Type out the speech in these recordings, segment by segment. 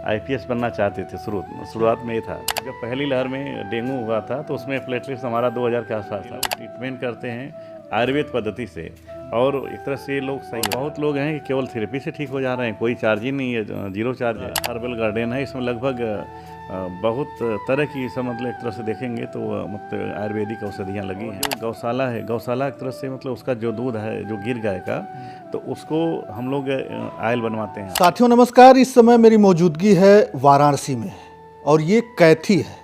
IPS बनना चाहते थे। शुरुआत में ये था। जब पहली लहर में डेंगू हुआ था तो उसमें प्लेटलेट्स हमारा 2000 के आसपास था। ट्रीटमेंट करते हैं आयुर्वेद पद्धति से और एक तरह से लोग सही, बहुत लोग हैं कि केवल थेरेपी से ठीक हो जा रहे हैं, कोई चार्ज ही नहीं है, जीरो चार्ज है। हर्बल गार्डन है, इसमें लगभग बहुत तरह की सब मतलब एक तरह से देखेंगे तो मतलब आयुर्वेदिक औषधियाँ लगी हैं। गौशाला है, गौशाला एक तरह से मतलब उसका जो दूध है जो गिर गाय का, तो उसको हम लोग आयल बनवाते हैं। साथियों नमस्कार, इस समय मेरी मौजूदगी है वाराणसी में और ये कैथी है,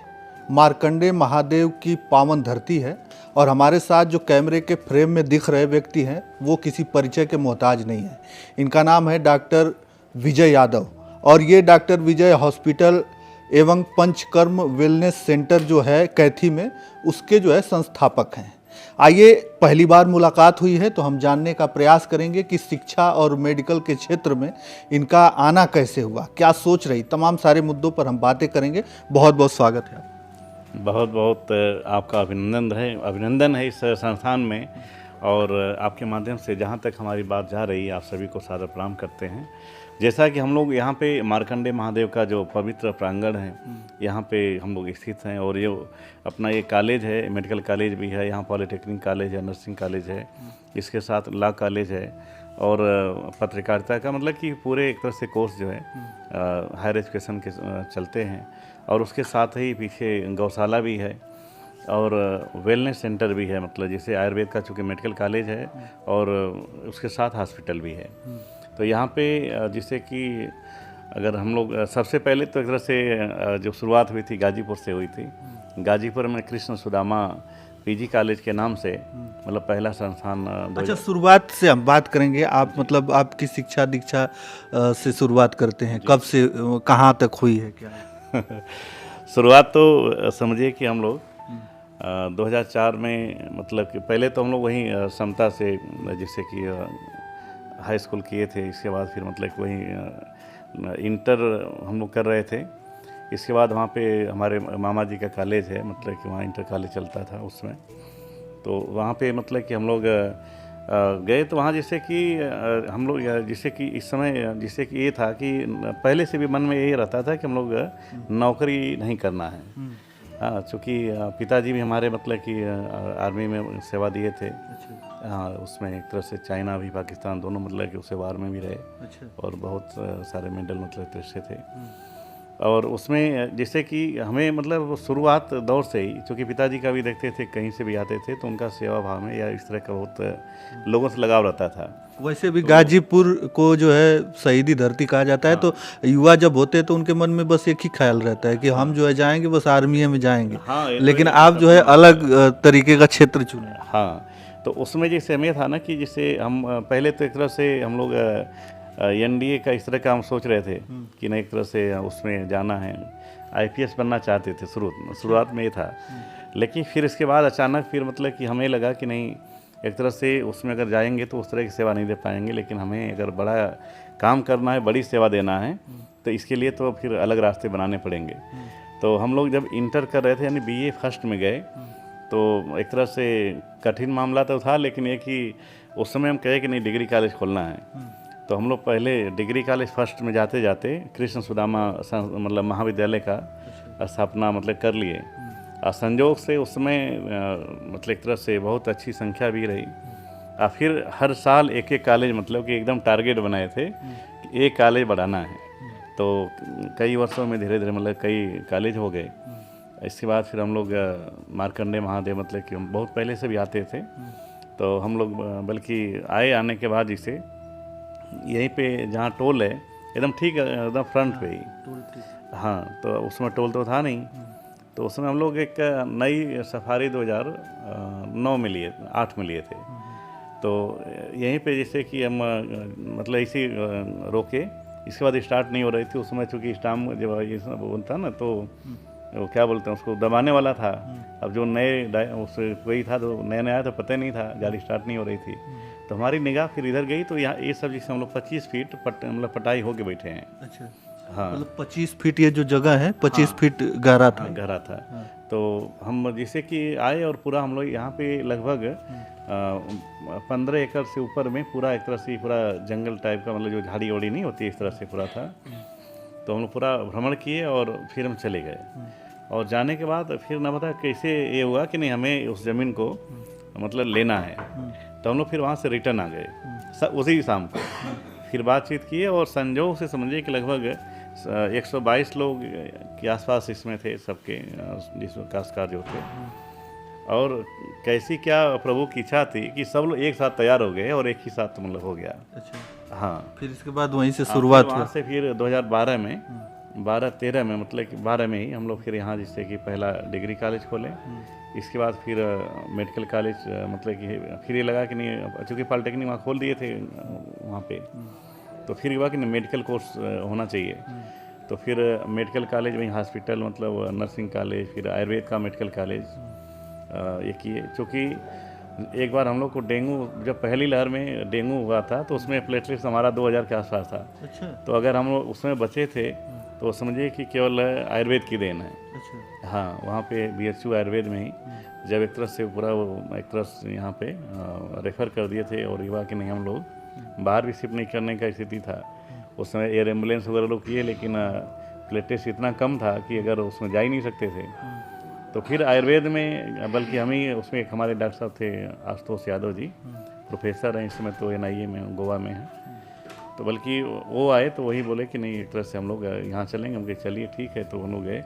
मार्कंडे महादेव की पावन धरती है। और हमारे साथ जो कैमरे के फ्रेम में दिख रहे व्यक्ति हैं वो किसी परिचय के मोहताज नहीं है। इनका नाम है डॉक्टर विजय यादव और ये डॉक्टर विजय हॉस्पिटल एवं पंचकर्म वेलनेस सेंटर जो है कैथी में, उसके जो है संस्थापक हैं। आइए, पहली बार मुलाकात हुई है तो हम जानने का प्रयास करेंगे कि शिक्षा और मेडिकल के क्षेत्र में इनका आना कैसे हुआ, क्या सोच रही, तमाम सारे मुद्दों पर हम बातें करेंगे। बहुत बहुत स्वागत है। बहुत बहुत आपका अभिनंदन है इस संस्थान में, और आपके माध्यम से जहाँ तक हमारी बात जा रही है आप सभी को सादर प्रणाम करते हैं। जैसा कि हम लोग यहाँ पे मार्कंडे महादेव का जो पवित्र प्रांगण है, यहाँ पे हम लोग स्थित हैं। और ये अपना ये कॉलेज है, मेडिकल कॉलेज भी है, यहाँ पॉलिटेक्निक कॉलेज है, नर्सिंग कॉलेज है, इसके साथ लॉ कॉलेज है और पत्रकारिता का मतलब कि पूरे एक तरह से कोर्स जो है हायर एजुकेशन के चलते हैं। और उसके साथ ही पीछे गौशाला भी है और वेलनेस सेंटर भी है, मतलब जैसे आयुर्वेद का चूँकि मेडिकल कॉलेज है और उसके साथ हॉस्पिटल भी है। तो यहाँ पे जैसे कि अगर हम लोग सबसे पहले तो एक तरह से जो शुरुआत हुई थी गाजीपुर से हुई थी। गाजीपुर में कृष्ण सुदामा पीजी कॉलेज के नाम से मतलब पहला संस्थान। अच्छा, शुरुआत से हम बात करेंगे। आप मतलब आपकी शिक्षा दीक्षा से शुरुआत करते हैं, कब से कहाँ तक हुई है, क्या है? शुरुआत तो समझिए कि हम लोग 2004 में मतलब कि पहले तो हम लोग वहीं समता से जैसे कि हाई स्कूल किए थे। इसके बाद फिर मतलब कि वहीं इंटर हम लोग कर रहे थे। इसके बाद वहाँ पे हमारे मामा जी का कॉलेज है, मतलब कि वहाँ इंटर कॉलेज चलता था उसमें। तो वहाँ पे मतलब कि हम लोग गए तो वहाँ जैसे कि हम लोग जैसे कि इस समय जैसे कि ये था कि पहले से भी मन में यही रहता था कि हम लोग नौकरी नहीं करना है। हाँ, चूँकि पिताजी भी हमारे मतलब कि आर्मी में सेवा दिए थे। हाँ, उसमें एक तरह से चाइना भी पाकिस्तान दोनों मतलब कि उसे वार में भी रहे और बहुत सारे मेडल मतलब तरह से थे। और उसमें जैसे कि हमें मतलब शुरुआत दौर से ही, चूँकि पिताजी का भी देखते थे कहीं से भी आते थे तो उनका सेवा भाव में या इस तरह का बहुत लोगों से लगाव रहता था। वैसे भी गाजीपुर को जो है शहीदी धरती कहा जाता है। तो युवा जब होते हैं तो उनके मन में बस एक ही ख्याल रहता है कि हम जो है जाएंगे, बस आर्मी में जाएंगे। हाँ, लेकिन आप जो है अलग तरीके का क्षेत्र चुने। हाँ, तो उसमें जैसे हमें था ना कि जैसे हम पहले तो एक तरह से हम लोग एनडीए का इस तरह का हम सोच रहे थे कि नहीं, एक तरह से उसमें जाना है, आईपीएस बनना चाहते थे शुरुआत में ये था। लेकिन फिर इसके बाद अचानक फिर मतलब कि हमें लगा कि नहीं, एक तरह से उसमें अगर जाएंगे तो उस तरह की सेवा नहीं दे पाएंगे, लेकिन हमें अगर बड़ा काम करना है, बड़ी सेवा देना है, तो इसके लिए तो फिर अलग रास्ते बनाने पड़ेंगे। तो हम लोग जब इंटर कर रहे थे यानी बीए फर्स्ट में गए तो एक तरह से कठिन मामला तो था, लेकिन एक ही उस समय हम कहे कि नहीं डिग्री कॉलेज खोलना है। तो हम लोग पहले डिग्री कॉलेज फर्स्ट में जाते जाते कृष्ण सुदामा मतलब महाविद्यालय का स्थापना मतलब कर लिए। और संजोग से उस समय मतलब एक तरह से बहुत अच्छी संख्या भी रही। और फिर हर साल एक एक कॉलेज मतलब कि एकदम टारगेट बनाए थे कि एक कॉलेज बढ़ाना है। तो कई वर्षों में धीरे धीरे मतलब कई कॉलेज हो गए। इसके बाद फिर हम लोग मार्कंडे महादेव मतलब कि हम बहुत पहले से भी आते थे। तो हम लोग बल्कि आने के बाद इसे यहीं पे जहाँ टोल है एकदम ठीक एकदम फ्रंट पे ही। हाँ, तो उसमें टोल तो था नहीं। तो उसमें हम लोग एक नई सफारी 2009 में लिए 8 में लिए थे। तो यहीं पे जैसे कि हम मतलब इसी रोके, इसके बाद स्टार्ट नहीं हो रही थी उसमें, चूँकि स्टाम जब ये बोलता ना तो वो क्या बोलते हैं उसको दबाने वाला था। अब जो नए उस कोई था तो नया आया तो पता ही नहीं था, गाड़ी स्टार्ट नहीं हो रही थी। तो हमारी निगाह फिर इधर गई तो यहाँ ये सब जिससे हम लोग 25 फीट मतलब पटाई होके बैठे हैं। अच्छा, हाँ, मतलब 25 फीट ये जो जगह है 25 फीट गहरा था। गहरा था। तो हम जैसे कि आए और पूरा हम लोग यहाँ पे लगभग 15 एकड़ से ऊपर में पूरा एक तरह से पूरा जंगल टाइप का मतलब जो झाड़ी वाड़ी नहीं होती इस तरह से पूरा था। तो हम लोग पूरा भ्रमण किए और फिर हम चले गए। और जाने के बाद फिर ना पता कैसे ये हुआ कि नहीं हमें उस ज़मीन को मतलब लेना है, तो हम लोग फिर वहाँ से रिटर्न आ गए उसी शाम को। फिर बातचीत किए और संजोग से समझिए कि लगभग 122 लोग के आसपास इसमें थे सबके, जिसमें काश्तकार जो थे। और कैसी क्या प्रभु की इच्छा थी कि सब लोग एक साथ तैयार हो गए और एक ही साथ मतलब हो गया। अच्छा। हाँ, फिर इसके बाद वहीं से शुरुआत वहाँ हुई। से फिर 2012 में 12-13 में मतलब कि 12 में ही हम लोग फिर यहाँ जैसे कि पहला डिग्री कॉलेज खोले। इसके बाद फिर मेडिकल कॉलेज मतलब कि फिर ये लगा कि नहीं, चूँकि पॉलिटेक्निक वहाँ खोल दिए थे वहाँ पे, तो फिर हुआ कि नहीं मेडिकल कोर्स होना चाहिए। तो फिर मेडिकल कॉलेज वहीं हॉस्पिटल मतलब नर्सिंग कॉलेज, फिर आयुर्वेद का मेडिकल कॉलेज ये किए। चूँकि एक बार हम लोग को डेंगू, जब पहली लहर में डेंगू हुआ था तो उसमें प्लेटलेट्स हमारा 2000 के आसपास था। अच्छा। तो अगर हम लोग उसमें बचे थे तो समझिए कि केवल आयुर्वेद की देन है। अच्छा। हाँ, वहाँ पे BHU आयुर्वेद में ही जब एक तरह से पूरा वो एक तरह से यहाँ पे रेफ़र कर दिए थे और युवा कि नहीं हम लोग बाहर भी शिफ्ट नहीं करने का स्थिति था। उस समय एयर एम्बुलेंस वगैरह लोग किए, लेकिन प्लेटलेट्स इतना कम था कि अगर उसमें जा ही नहीं सकते थे। तो फिर आयुर्वेद में, बल्कि हम ही उसमें, एक हमारे डॉक्टर साहब थे आशुतोष यादव जी, प्रोफेसर हैं इस समय तो NIA में गोवा में हैं। तो बल्कि वो आए तो वही बोले कि नहीं एक तरह से हम लोग यहाँ चलेंगे। हम कहे चलिए ठीक है। तो हम लोग गए,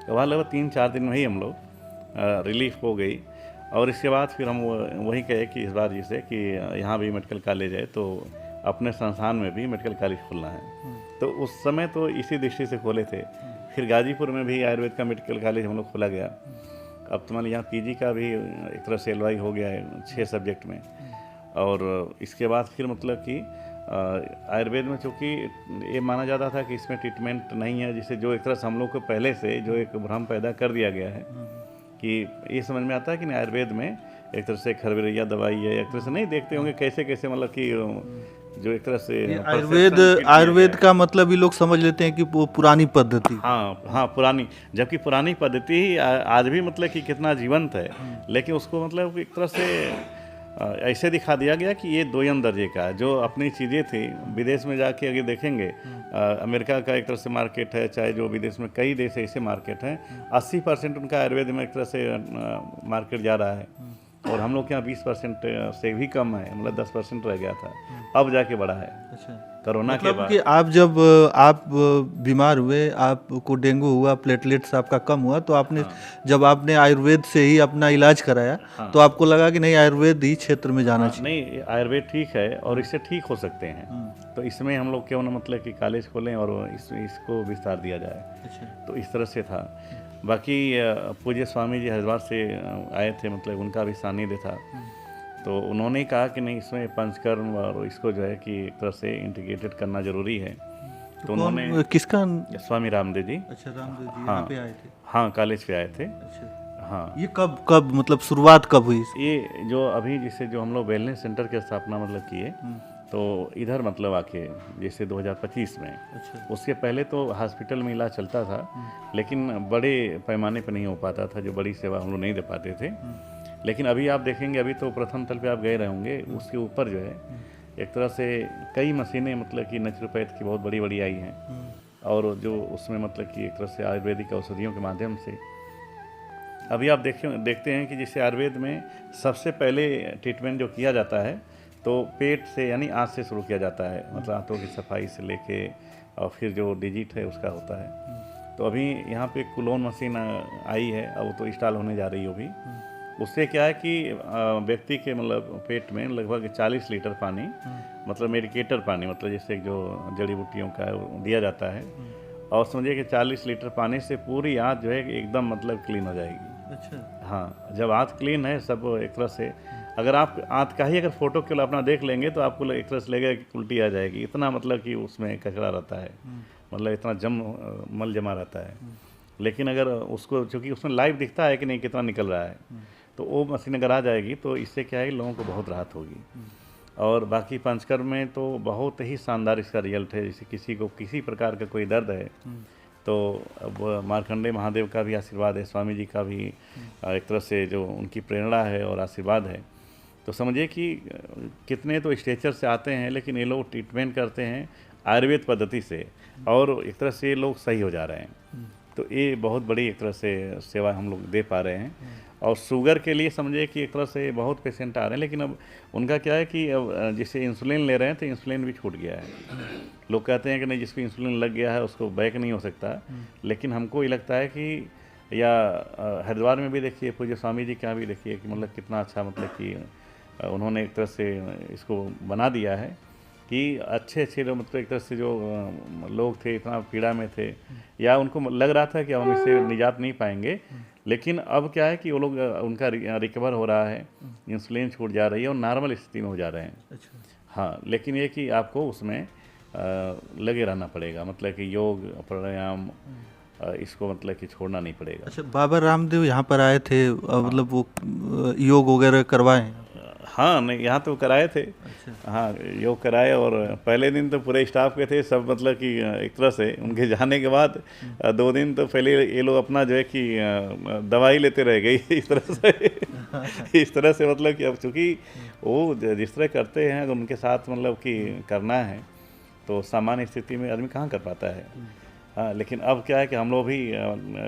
तो वहाँ लगभग 3-4 दिन में ही हम लोग रिलीफ हो गई। और इसके बाद फिर हम वही कहे कि इस बार जैसे कि यहाँ भी मेडिकल कॉलेज है तो अपने संस्थान में भी मेडिकल कॉलेज खोलना है। तो उस समय तो इसी दृष्टि से खोले थे। फिर गाजीपुर में भी आयुर्वेद का मेडिकल कॉलेज हम लोग खोला गया। अब तो मान यहाँ PG का भी एक तरह से LY हो गया है 6 सब्जेक्ट में। और इसके बाद फिर मतलब कि आयुर्वेद में चूँकि ये माना जाता था कि इसमें ट्रीटमेंट नहीं है, जिससे जो एक तरह से हम लोग को पहले से जो एक भ्रम पैदा कर दिया गया है कि ये समझ में आता है कि नहीं आयुर्वेद में एक तरह से खरबरिया दवाई है, एक तरह से नहीं देखते होंगे कैसे कैसे मतलब कि जो एक तरह से आयुर्वेद का मतलब ये लोग समझ लेते हैं कि वो पुरानी पद्धति। हाँ हाँ, पुरानी, जबकि पुरानी पद्धति ही आज भी मतलब कि कितना जीवंत है। लेकिन उसको मतलब एक तरह से ऐसे दिखा दिया गया कि ये 2 दर्जे का है। जो अपनी चीज़ें थी विदेश में जाके अगर देखेंगे, अमेरिका का एक तरह से मार्केट है, चाहे जो विदेश में कई देश ऐसे मार्केट हैं, 80% उनका आयुर्वेद में एक तरह से मार्केट जा रहा है। और हम लोग के यहाँ 20% से भी कम है, मतलब 10% रह गया था, अब जाके बढ़ा है। अच्छा। कोरोना के बाद कि आप जब आप बीमार हुए, आपको डेंगू हुआ, प्लेटलेट्स आपका कम हुआ, तो आपने जब आपने आयुर्वेद से ही अपना इलाज कराया, तो आपको लगा कि नहीं आयुर्वेद ही क्षेत्र में जाना चाहिए। नहीं, आयुर्वेद ठीक है और इससे ठीक हो सकते हैं। तो इसमें हम लोग क्यों ना मतलब कि कॉलेज खोलें और इसको विस्तार दिया जाए। अच्छा। तो इस तरह से था। बाकी पूज्य स्वामी जी हरिद्वार से आए थे, मतलब उनका भी सानिध्य था। तो उन्होंने कहा कि नहीं इसमें पंचकर्म और इसको जो है कि एक तरह से इंटीग्रेटेड करना जरूरी है। तो उन्होंने किसका? स्वामी रामदेव जी। अच्छा, रामदेव जी हाँ, यहाँ पे आए थे। हाँ, कॉलेज पे आए थे। अच्छा। हाँ, ये कब मतलब शुरुआत कब हुई? ये जो अभी जैसे जो हम लोग वेलनेस सेंटर की स्थापना मतलब किए, तो इधर मतलब आके जैसे 2025 में। अच्छा। उसके पहले तो हॉस्पिटल में इलाज चलता था, लेकिन बड़े पैमाने पर नहीं हो पाता था, जो बड़ी सेवा हम लोग नहीं दे पाते थे। लेकिन अभी आप देखेंगे, अभी तो प्रथम तल पे आप गए रहेंगे, उसके ऊपर जो है एक तरह से कई मशीनें मतलब कि नेचुरोपैथ की बहुत बड़ी बड़ी आई हैं। और जो उसमें मतलब कि एक तरह से आयुर्वेदिक औषधियों के माध्यम से अभी आप देखते हैं कि जैसे आयुर्वेद में सबसे पहले ट्रीटमेंट जो किया जाता है तो पेट से यानी आँत से शुरू किया जाता है, मतलब आँतों की सफाई से लेके और फिर जो डिजिट है उसका होता है। तो अभी यहाँ पे कुलोन मशीन आई है, अब वो तो इंस्टॉल होने जा रही है अभी। उससे क्या है कि व्यक्ति के मतलब पेट में लगभग 40 लीटर पानी, मतलब मेडिकेटर पानी, मतलब जैसे जो जड़ी बूटियों का दिया जाता है, और समझिए कि 40 लीटर पानी से पूरी आँत जो है एकदम मतलब क्लीन हो जाएगी। अच्छा। हाँ, जब आँत क्लीन है सब एक तरह से, अगर आप आँत का ही अगर फोटो केवल अपना देख लेंगे तो आपको एक तरह से लगेगा कि उल्टी आ जाएगी, इतना मतलब कि उसमें कचरा रहता है, मतलब इतना मल जमा रहता है। लेकिन अगर उसको, चूँकि उसमें लाइव दिखता है कि नहीं कितना निकल रहा है, तो वो मशीन अगर आ जाएगी तो इससे क्या है लोगों को बहुत राहत होगी। और बाकी पंचकर्म में तो बहुत ही शानदार इसका रिजल्ट है। जैसे किसी को किसी प्रकार का कोई दर्द है तो अब मार्कंडेय महादेव का भी आशीर्वाद है, स्वामी जी का भी एक तरह से जो उनकी प्रेरणा है और आशीर्वाद है। तो समझिए कि कितने तो स्ट्रेचर से आते हैं, लेकिन ये लोग ट्रीटमेंट करते हैं आयुर्वेद पद्धति से। और एक तरह से लोग सही हो जा रहे हैं। तो ये बहुत बड़ी एक तरह से सेवा हम लोग दे पा रहे हैं। और शुगर के लिए समझे कि एक तरह से बहुत पेशेंट आ रहे हैं, लेकिन अब उनका क्या है कि अब जैसे इंसुलिन ले रहे हैं तो इंसुलिन भी छूट गया है। लोग कहते हैं कि नहीं, जिसको इंसुलिन लग गया है उसको बैक नहीं हो सकता, लेकिन हमको ये लगता है कि या हरिद्वार में भी देखिए, पूज्य स्वामी जी के यहाँ भी देखिए कि मतलब कितना अच्छा, मतलब कि उन्होंने एक तरह से इसको बना दिया है कि अच्छे अच्छे लोग, मतलब एक तरह से जो लोग थे इतना पीड़ा में थे या उनको लग रहा था कि हम इससे निजात नहीं पाएंगे, लेकिन अब क्या है कि वो लोग उनका रिकवर हो रहा है, इंसुलिन छूट जा रही है और नॉर्मल स्थिति में हो जा रहे हैं। अच्छा। हाँ, लेकिन ये कि आपको उसमें लगे रहना पड़ेगा, मतलब कि योग प्राणायाम इसको मतलब कि छोड़ना नहीं पड़ेगा। अच्छा, बाबा रामदेव यहाँ पर आए थे, मतलब वो योग वगैरह करवाए? हाँ, नहीं, यहाँ तो कराए थे। अच्छा। हाँ, योग कराए और पहले दिन तो पूरे स्टाफ के थे सब, मतलब कि एक तरह से उनके जाने के बाद 2 दिन तो पहले ये लोग अपना जो है कि दवाई लेते रह गई इस तरह से इस तरह से, मतलब कि अब चूँकि वो जिस तरह करते हैं, अगर उनके साथ मतलब कि करना है तो सामान्य स्थिति में आदमी कहाँ कर पाता है। हाँ, लेकिन अब क्या है कि हम लोग भी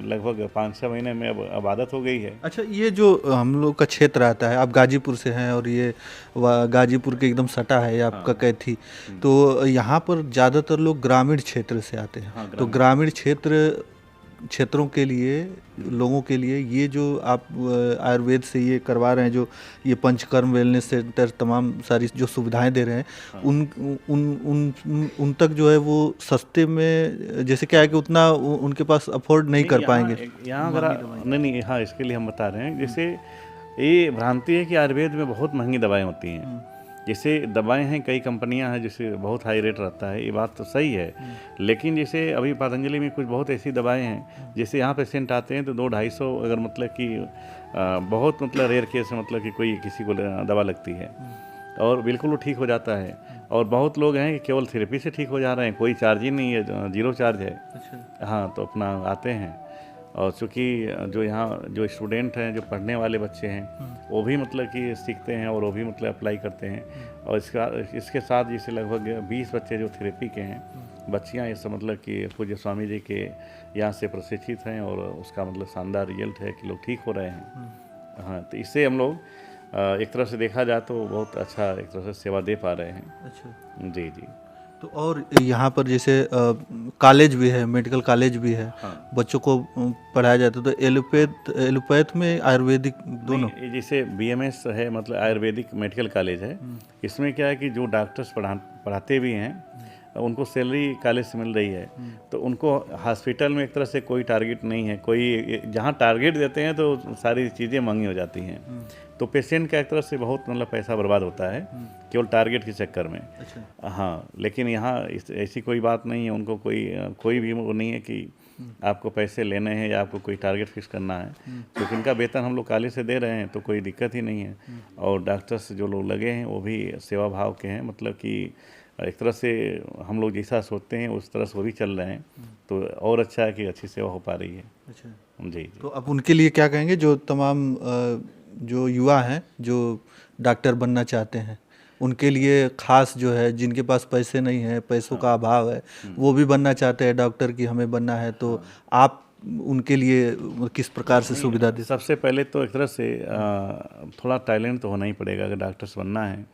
लगभग 5-6 महीने में अब आदत हो गई है। अच्छा, ये जो हम लोग का क्षेत्र आता है, आप गाजीपुर से हैं और ये गाजीपुर के एकदम सटा है ये आपका कैथी, तो यहाँ पर ज़्यादातर लोग ग्रामीण क्षेत्र से आते हैं। हाँ, तो ग्रामीण क्षेत्रों के लिए, लोगों के लिए ये जो आप आयुर्वेद से ये करवा रहे हैं, जो ये पंचकर्म वेलनेस सेंटर तमाम सारी जो सुविधाएं दे रहे हैं, उन उन उन उन तक जो है वो सस्ते में, जैसे क्या है कि उतना उनके पास अफोर्ड नहीं कर पाएंगे। यहाँ अगर नहीं, हाँ, इसके लिए हम बता रहे हैं, जैसे ये भ्रांति है कि आयुर्वेद में बहुत महंगी दवाएं होती हैं। जैसे दवाएं हैं, कई कंपनियां हैं जिससे बहुत हाई रेट रहता है, ये बात तो सही है, लेकिन जैसे अभी पतंजलि में कुछ बहुत ऐसी दवाएं हैं, जैसे यहाँ पेशेंट आते हैं तो 200-250 अगर मतलब कि बहुत मतलब रेयर केस है, मतलब कि कोई किसी को दवा लगती है और बिल्कुल वो ठीक हो जाता है। और बहुत लोग हैं कि केवल थेरेपी से ठीक हो जा रहे हैं, कोई चार्ज ही नहीं है, 0 चार्ज है। हाँ, तो अपना आते हैं। और चूँकि जो यहाँ जो स्टूडेंट हैं, जो पढ़ने वाले बच्चे हैं, वो भी मतलब कि सीखते हैं और वो भी मतलब अप्लाई करते हैं। और इसके साथ जैसे लगभग 20 बच्चे जो थेरेपी के हैं, बच्चियाँ, ये सब मतलब कि पूज्य स्वामी जी के यहाँ से प्रशिक्षित हैं और उसका मतलब शानदार रिजल्ट है कि लोग ठीक हो रहे हैं। हाँ, तो इससे हम लोग एक तरह से देखा जाए तो बहुत अच्छा एक तरह से सेवा दे पा रहे हैं। अच्छा जी जी। तो और यहाँ पर जैसे कॉलेज भी है, मेडिकल कॉलेज भी है। हाँ। बच्चों को पढ़ाया जाता है, तो एलोपैथ में आयुर्वेदिक दोनों? ये जैसे BMS है, मतलब आयुर्वेदिक मेडिकल कॉलेज है। इसमें क्या है कि जो डॉक्टर्स पढ़ाते भी हैं उनको सैलरी कॉलेज से मिल रही है, तो उनको हॉस्पिटल में एक तरह से कोई टारगेट नहीं है। कोई जहाँ टारगेट देते हैं तो सारी चीज़ें महंगी हो जाती हैं, तो पेशेंट का एक तरह से बहुत मतलब पैसा बर्बाद होता है केवल टारगेट के चक्कर में। अच्छा। हाँ, लेकिन यहाँ ऐसी कोई बात नहीं है, उनको कोई भी वो नहीं है कि आपको पैसे लेने हैं या आपको कोई टारगेट फिक्स करना है, क्योंकि इनका वेतन हम लोग कॉलेज से दे रहे हैं तो कोई दिक्कत ही नहीं है। और डॉक्टर्स जो लोग लगे हैं वो भी सेवा भाव के हैं, मतलब कि एक तरह से हम लोग जैसा सोचते हैं उस तरह से वो भी चल रहे हैं, तो और अच्छा है कि अच्छी सेवा हो पा रही है। अच्छा, जी जी। तो अब उनके लिए क्या कहेंगे, जो तमाम जो युवा हैं जो डॉक्टर बनना चाहते हैं, उनके लिए खास जो है, जिनके पास पैसे नहीं है, पैसों का अभाव है, वो भी बनना चाहते हैं डॉक्टर की हमें बनना है, तो आप उनके लिए किस प्रकार से सुविधा दे? सबसे पहले तो एक तरह से थोड़ा टैलेंट तो होना ही पड़ेगा। अगर डॉक्टर्स बनना है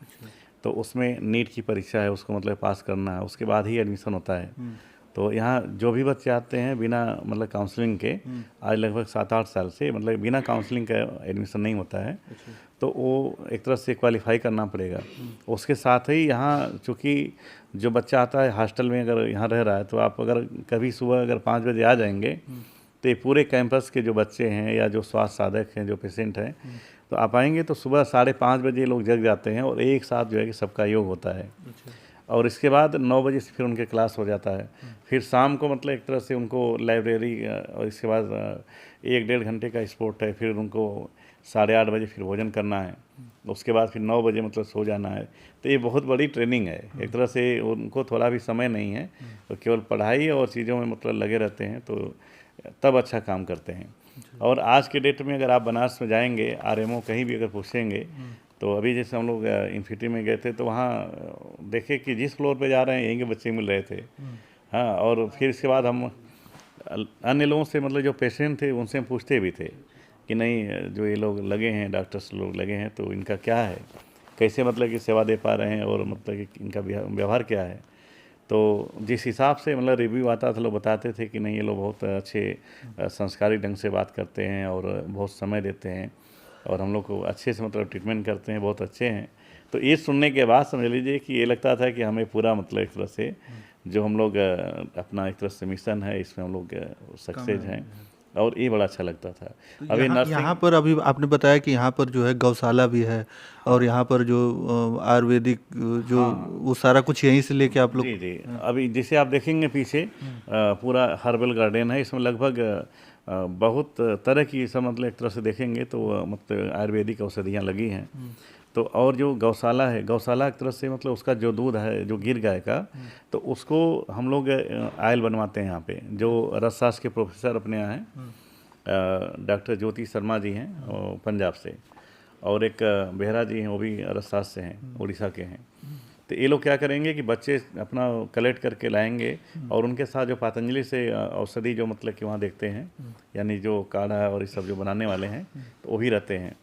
तो उसमें नीट की परीक्षा है, उसको मतलब पास करना है, उसके बाद ही एडमिशन होता है। तो यहाँ जो भी बच्चे आते हैं बिना मतलब काउंसलिंग के, आज लगभग 7-8 साल से मतलब बिना काउंसलिंग का एडमिशन नहीं होता है, तो वो एक तरह से क्वालिफाई करना पड़ेगा। उसके साथ ही यहाँ चूँकि जो बच्चा आता है हॉस्टल में, अगर यहाँ रह रहा है, तो आप अगर कभी सुबह अगर 5 बजे आ जाएंगे तो ये पूरे कैंपस के जो बच्चे हैं या जो स्वास्थ्य साधक हैं, जो पेशेंट हैं, तो आप आएंगे तो सुबह 5:30 बजे लोग जग जाते हैं और एक साथ जो है कि सबका योग होता है। और इसके बाद 9 बजे से फिर उनके क्लास हो जाता है। फिर शाम को मतलब एक तरह से उनको लाइब्रेरी, और इसके बाद 1-1.5 घंटे का स्पोर्ट है। फिर उनको 8:30 बजे फिर भोजन करना है, उसके बाद फिर 9 बजे मतलब सो जाना है। तो ये बहुत बड़ी ट्रेनिंग है एक तरह से, उनको थोड़ा भी समय नहीं है, तो केवल पढ़ाई और चीज़ों में मतलब लगे रहते हैं, तो तब अच्छा काम करते हैं। और आज के डेट में अगर आप बनारस में जाएंगे, RMO कहीं भी अगर पूछेंगे, तो अभी जैसे हम लोग इन्फिटी में गए थे तो वहाँ देखे कि जिस फ्लोर पे जा रहे हैं यहीं के बच्चे मिल रहे थे। हाँ, और फिर इसके बाद हम अन्य लोगों से मतलब जो पेशेंट थे उनसे हम पूछते भी थे कि नहीं जो ये लोग लगे हैं, डॉक्टर्स लोग लगे हैं, तो इनका क्या है, कैसे मतलब कि सेवा दे पा रहे हैं और मतलब कि इनका व्यवहार क्या है। तो जिस हिसाब से मतलब रिव्यू आता था, लोग बताते थे कि नहीं ये लोग बहुत अच्छे संस्कारी ढंग से बात करते हैं और बहुत समय देते हैं और हम लोग को अच्छे से मतलब ट्रीटमेंट करते हैं, बहुत अच्छे हैं। तो ये सुनने के बाद समझ लीजिए कि ये लगता था कि हमें पूरा मतलब एक तरह से जो हम लोग अपना एक तरह से मिशन है इसमें हम लोग सक्सेस हैं, और ये बड़ा अच्छा लगता था। तो अभी यहाँ नर्सिंग यहाँ पर अभी आपने बताया कि यहाँ पर जो है गौशाला भी है और यहाँ पर जो आयुर्वेदिक जो वो सारा कुछ यहीं से लेके आप लोग। जी जी, अभी जैसे आप देखेंगे पीछे पूरा हर्बल गार्डन है, इसमें लगभग बहुत तरह की सब मतलब एक तरह से देखेंगे तो मतलब आयुर्वेदिक औषधियाँ लगी हैं। तो और जो गौशाला है, गौशाला एक तरह से मतलब उसका जो दूध है जो गिर गाय का, तो उसको हम लोग आयल बनवाते हैं यहाँ पे। जो रसशास्त्र के प्रोफेसर अपने यहाँ हैं, डॉक्टर ज्योति शर्मा जी हैं पंजाब से, और एक बेहरा जी हैं, वो भी रसशास्त्र से हैं, उड़ीसा के हैं। तो ये लोग क्या करेंगे कि बच्चे अपना कलेक्ट करके लाएंगे और उनके साथ जो पतंजलि से औषधि जो मतलब कि वहाँ देखते हैं, यानी जो काढ़ा और ये सब जो बनाने वाले हैं, तो वो भी रहते हैं।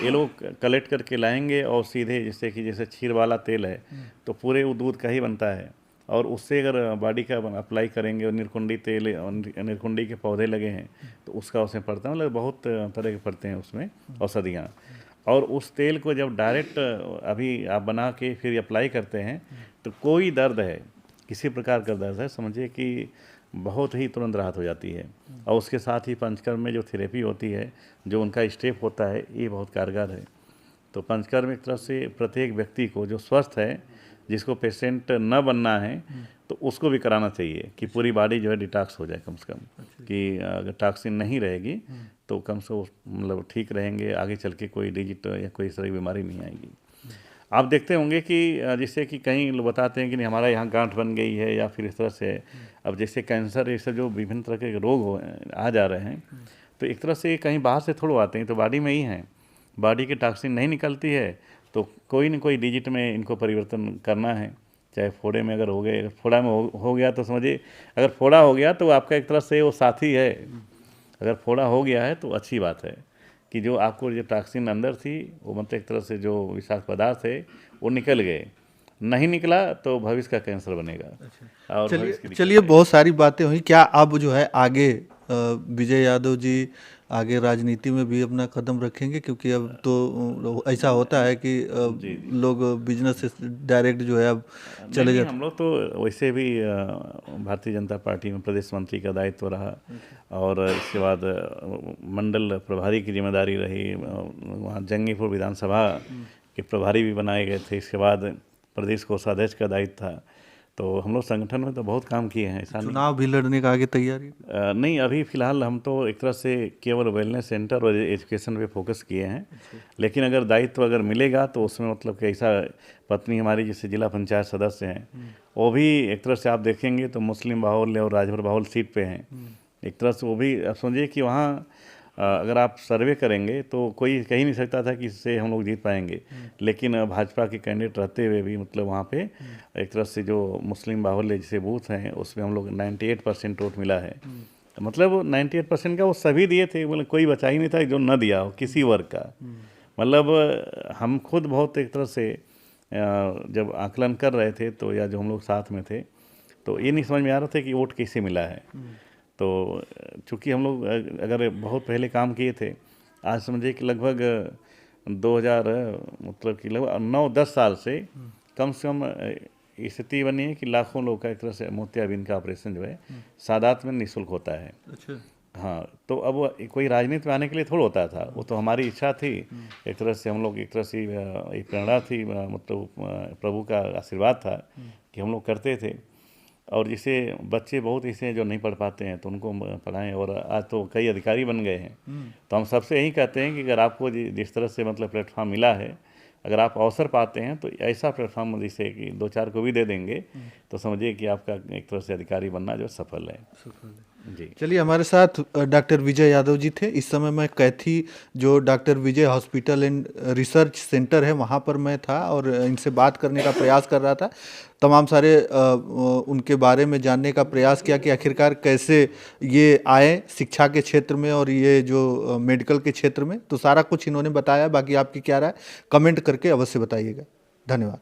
ये लोग कलेक्ट करके लाएंगे और सीधे जैसे क्षीर वाला तेल है तो पूरे वो दूध का ही बनता है, और उससे अगर बॉडी का अप्लाई करेंगे और निरकुंडी तेल, निरकुंडी के पौधे लगे हैं तो उसका उसमें पड़ता है, मतलब बहुत तरह के पड़ते हैं उसमें औषधियाँ। और उस तेल को जब डायरेक्ट अभी आप बना के फिर अप्लाई करते हैं तो कोई दर्द है, किसी प्रकार का दर्द है, समझिए कि बहुत ही तुरंत राहत हो जाती है। और उसके साथ ही पंचकर्म में जो थेरेपी होती है, जो उनका स्टेप होता है, ये बहुत कारगर है। तो पंचकर्म एक तरह से प्रत्येक व्यक्ति को जो स्वस्थ है, जिसको पेशेंट न बनना है, तो उसको भी कराना चाहिए कि पूरी बॉडी जो है डिटॉक्स हो जाए कम से कम, कि अगर टॉक्सिन नहीं रहेगी तो कम से मतलब ठीक रहेंगे, आगे चल के कोई डिजिट या कोई इस तरह की बीमारी नहीं आएगी। आप देखते होंगे कि जैसे कि कई लोग बताते हैं कि नहीं हमारा यहाँ गांठ बन गई है या फिर इस तरह से, अब जैसे कैंसर ये सब जो विभिन्न तरह के रोग आ जा रहे हैं, तो एक तरह से कहीं बाहर से थोड़ा आते हैं, तो बॉडी में ही हैं, बॉडी की टॉक्सिन नहीं निकलती है, तो कोई न कोई डिजिट में इनको परिवर्तन करना है। चाहे फोड़े में अगर हो गए, अगर फोड़ा में हो गया तो समझिए, अगर फोड़ा हो गया तो आपका एक तरह से वो साथी है, अगर फोड़ा हो गया है तो अच्छी बात है कि जो आपको जो टॉक्सिन अंदर थी वो मतलब एक तरह से जो विषाक्त पदार्थ है वो निकल गए, नहीं निकला तो भविष्य का कैंसर बनेगा और भविष्य की दिक्कत चलिए बहुत सारी बातें हुई। क्या अब जो है आगे विजय यादव जी आगे राजनीति में भी अपना कदम रखेंगे? क्योंकि अब तो ऐसा होता है कि लोग बिजनेस से डायरेक्ट जो है अब चले नहीं, जाते। हम लोग तो वैसे भी भारतीय जनता पार्टी में प्रदेश मंत्री का दायित्व रहा, और इसके बाद मंडल प्रभारी की जिम्मेदारी रही, वहाँ जंगीपुर विधानसभा के प्रभारी भी बनाए गए थे, इसके बाद प्रदेश कोषाध्यक्ष का दायित्व था। तो हम लोग संगठन में तो बहुत काम किए हैं, ऐसा नहीं। चुनाव भी लड़ने का आगे तैयारी? नहीं, अभी फ़िलहाल हम तो एक तरह से केवल वेलनेस सेंटर और एजुकेशन पे फोकस किए हैं, लेकिन अगर दायित्व अगर मिलेगा तो उसमें मतलब कि ऐसा, पत्नी हमारी जैसे जिला पंचायत सदस्य हैं, वो भी एक तरह से आप देखेंगे तो मुस्लिम बाहुल्य और राजभर बाहुल्य सीट पे हैं। एक तरह से वो भी आप समझिए कि वहाँ अगर आप सर्वे करेंगे तो कोई कह ही नहीं सकता था कि इससे हम लोग जीत पाएंगे, लेकिन भाजपा के कैंडिडेट रहते हुए भी मतलब वहाँ पे एक तरह से जो मुस्लिम बाहुल्य जैसे बूथ हैं उसमें हम लोग 98% वोट मिला है। मतलब 98% का वो सभी दिए थे, मतलब कोई बचा ही नहीं था जो न दिया हो किसी वर्ग का। मतलब हम खुद बहुत एक तरह से जब आकलन कर रहे थे तो, या जो हम लोग साथ में थे, तो ये नहीं समझ में आ रहा था कि वोट कैसे मिला है। तो चूँकि हम लोग अगर बहुत पहले काम किए थे, आज समझिए कि लगभग 2000 मतलब कि लगभग 9-10 साल से कम स्थिति बनी है कि लाखों लोग का एक तरह से मोतियाबिंद का ऑपरेशन जो है सादात में निःशुल्क होता है। अच्छा। हाँ, तो अब कोई राजनीति में आने के लिए थोड़ा होता था, वो तो हमारी इच्छा थी, एक तरह से हम लोग एक तरह से एक प्रेरणा थी, मतलब प्रभु का आशीर्वाद था कि हम लोग करते थे। और जैसे बच्चे बहुत ऐसे हैं जो नहीं पढ़ पाते हैं तो उनको पढ़ाएं, और आज तो कई अधिकारी बन गए हैं। तो हम सबसे यही कहते हैं कि अगर आपको जिस तरह से मतलब प्लेटफॉर्म मिला है, अगर आप अवसर पाते हैं तो ऐसा प्लेटफॉर्म जैसे कि 2-4 को भी दे देंगे तो समझिए कि आपका एक तरह से अधिकारी बनना जो सफल है। जी। चलिए, हमारे साथ डॉक्टर विजय यादव जी थे। इस समय मैं कैथी जो doctor Vijay hospital and research centre है वहाँ पर मैं था और इनसे बात करने का प्रयास कर रहा था। तमाम सारे उनके बारे में जानने का प्रयास किया कि आखिरकार कैसे ये आए शिक्षा के क्षेत्र में और ये जो मेडिकल के क्षेत्र में। तो सारा कुछ इन्होंने बताया। बाकी आपकी क्या राय, कमेंट करके अवश्य बताइएगा। धन्यवाद।